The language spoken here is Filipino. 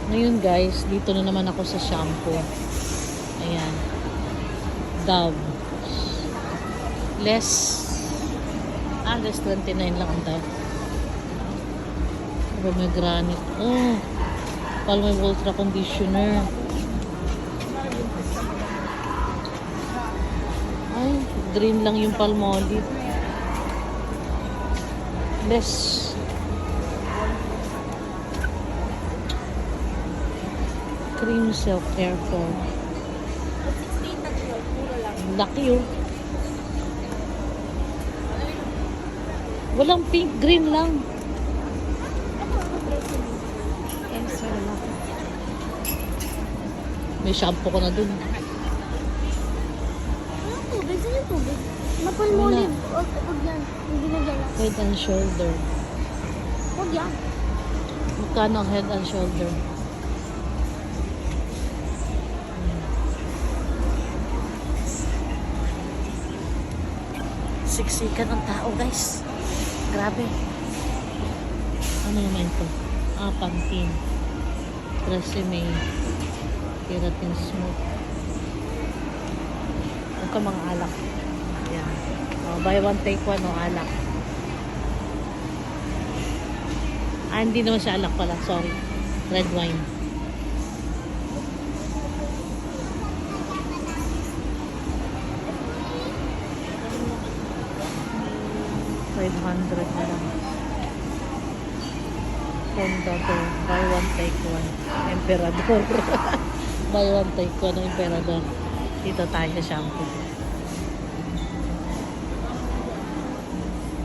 Ngayon guys, dito na naman ako sa shampoo. Ayan. Dove. Less 29 lang ang Dove. Pomegranate. Oh, Palmolive Ultra Conditioner. Ay, green lang yung Palmolive. Less. Cream Silk Hair Fall. Laki yun. Walang pink, green lang. May shampoo ko na dun. Ano tubig? Saan yung tubig? Mapalmolive. Huwag yan. Hindi na yan. Head and Shoulder. Huwag yan. Magkano ang Head and Shoulder? Siksikan ang tao guys. Grabe. Ano naman ito? Pantene. Tresemme. Keratin Smooth. Huwag ka mga alak. Ayan. Buy one take one o alak. Hindi naman siya alak pala. Sorry. Red wine. $500 na lang. Honda to. Buy one take one. Emperador. Buy one take one ng Emperador. Dito tayo sa shampoo.